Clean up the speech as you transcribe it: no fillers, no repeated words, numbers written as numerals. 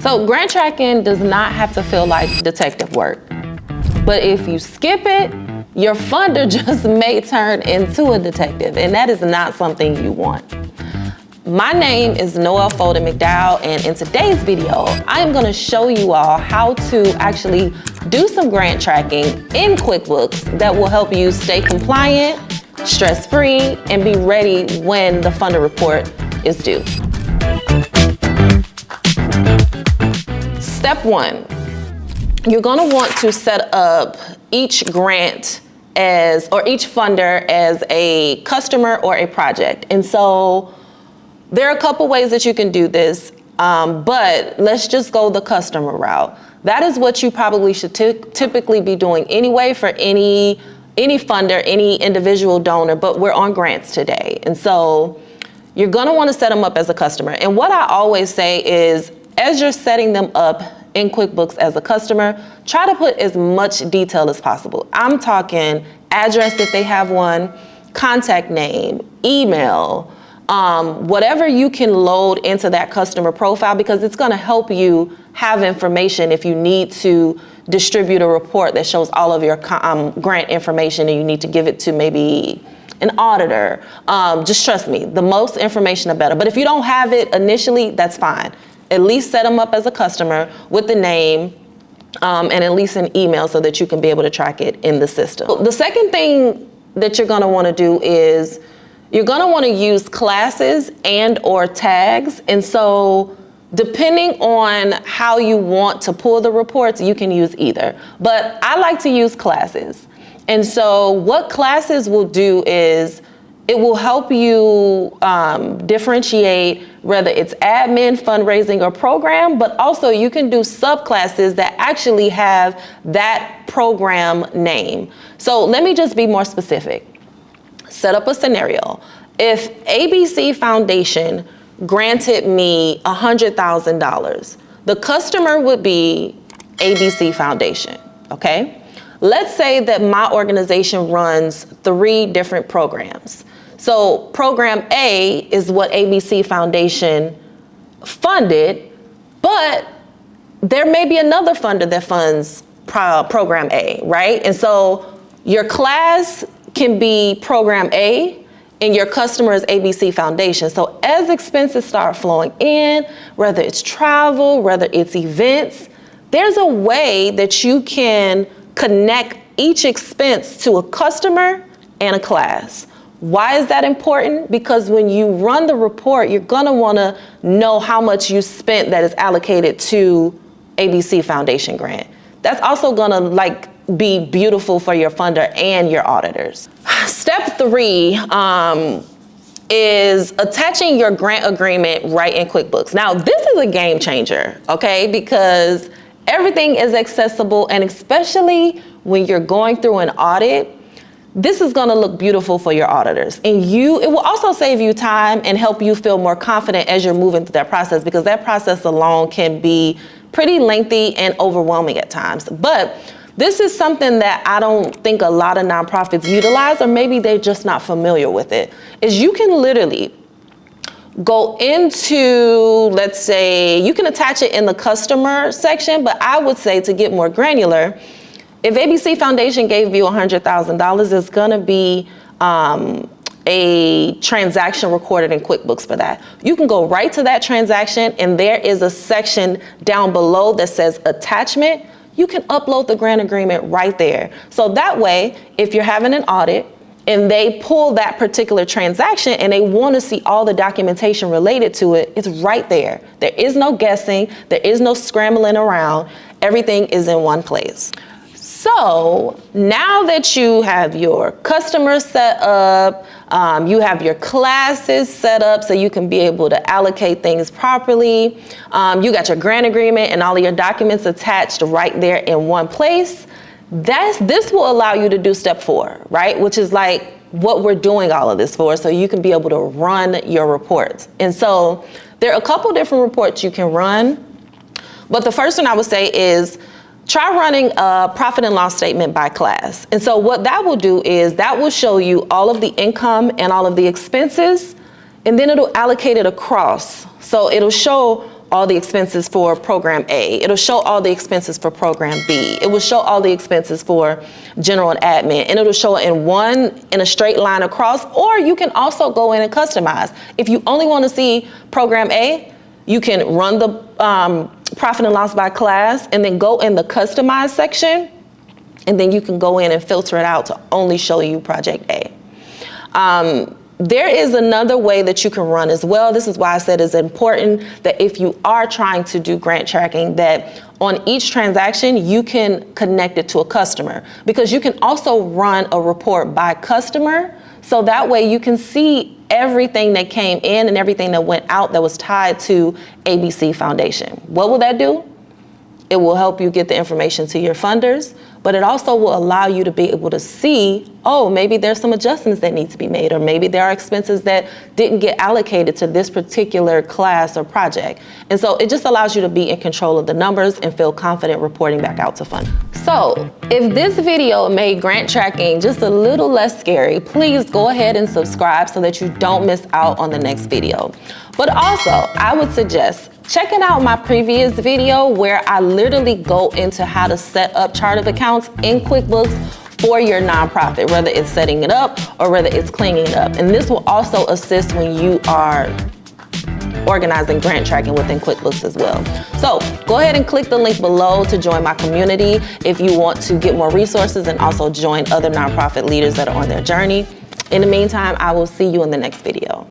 So grant tracking does not have to feel like detective work. But if you skip it, your funder just may turn into a detective, and that is not something you want. My name is Noelle Folden McDowell, and in today's video, I am gonna show you all how to actually do some grant tracking in QuickBooks that will help you stay compliant, stress-free, and be ready when the funder report is due. Step one, you're gonna want to set up each grant or each funder as a customer or a project. And so there are a couple ways that you can do this, but let's just go the customer route. That is what you probably should typically be doing anyway for any funder, any individual donor, but we're on grants today. And so you're gonna wanna set them up as a customer. And what I always say is, as you're setting them up in QuickBooks as a customer, try to put as much detail as possible. I'm talking address if they have one, contact name, email, whatever you can load into that customer profile, because it's gonna help you have information if you need to distribute a report that shows all of your grant information and you need to give it to maybe an auditor. Just trust me, the most information the better. But if you don't have it initially, that's fine. At least set them up as a customer with the name and at least an email so that you can be able to track it in the system. The second thing that you're gonna wanna do is you're gonna wanna use classes and or tags. And so depending on how you want to pull the reports, you can use either. But I like to use classes. And so what classes will do is it will help you differentiate whether it's admin, fundraising, or program, but also you can do subclasses that actually have that program name. So let me just be more specific. Set up a scenario. If ABC Foundation granted me $100,000, the customer would be ABC Foundation, okay? Let's say that my organization runs 3 different programs. So program A is what ABC Foundation funded, but there may be another funder that funds program A, right? And so your class can be program A and your customer is ABC Foundation. So as expenses start flowing in, whether it's travel, whether it's events, there's a way that you can connect each expense to a customer and a class. Why is that important? Because when you run the report, you're gonna wanna know how much you spent that is allocated to ABC Foundation grant. That's also gonna be beautiful for your funder and your auditors. Step 3 is attaching your grant agreement right in QuickBooks. Now, this is a game changer, okay? Because everything is accessible, and especially when you're going through an audit, this is gonna look beautiful for your auditors. And it will also save you time and help you feel more confident as you're moving through that process, because that process alone can be pretty lengthy and overwhelming at times. But this is something that I don't think a lot of nonprofits utilize, or maybe they're just not familiar with it, is you can literally go into, let's say, you can attach it in the customer section, but I would say to get more granular, if ABC Foundation gave you $100,000, it's gonna be a transaction recorded in QuickBooks for that. You can go right to that transaction, and there is a section down below that says attachment. You can upload the grant agreement right there. So that way, if you're having an audit and they pull that particular transaction and they wanna see all the documentation related to it, it's right there. There is no guessing, there is no scrambling around. Everything is in one place. So now that you have your customers set up, you have your classes set up so you can be able to allocate things properly, you got your grant agreement and all of your documents attached right there in one place, this will allow you to do step 4, right? Which is like what we're doing all of this for, so you can be able to run your reports. And so there are a couple different reports you can run, but the first one I would say is try running a profit and loss statement by class. And so what that will do is that will show you all of the income and all of the expenses, and then it'll allocate it across. So it'll show all the expenses for program A. It'll show all the expenses for program B. It will show all the expenses for general and admin, and it'll show it in a straight line across, or you can also go in and customize. If you only want to see program A, you can run the profit and loss by class and then go in the customize section, and then you can go in and filter it out to only show you project A. There is another way that you can run as well. This is why I said it's important that if you are trying to do grant tracking, that on each transaction, you can connect it to a customer, because you can also run a report by customer. So that way you can see everything that came in and everything that went out that was tied to ABC Foundation. What will that do? It will help you get the information to your funders, but it also will allow you to be able to see, oh, maybe there's some adjustments that need to be made, or maybe there are expenses that didn't get allocated to this particular class or project. And so it just allows you to be in control of the numbers and feel confident reporting back out to funders. So if this video made grant tracking just a little less scary, please go ahead and subscribe so that you don't miss out on the next video. But also, I would suggest checking out my previous video where I literally go into how to set up chart of accounts in QuickBooks for your nonprofit, whether it's setting it up or whether it's cleaning it up. And this will also assist when you are organizing grant tracking within QuickBooks as well. So go ahead and click the link below to join my community if you want to get more resources and also join other nonprofit leaders that are on their journey. In the meantime, I will see you in the next video.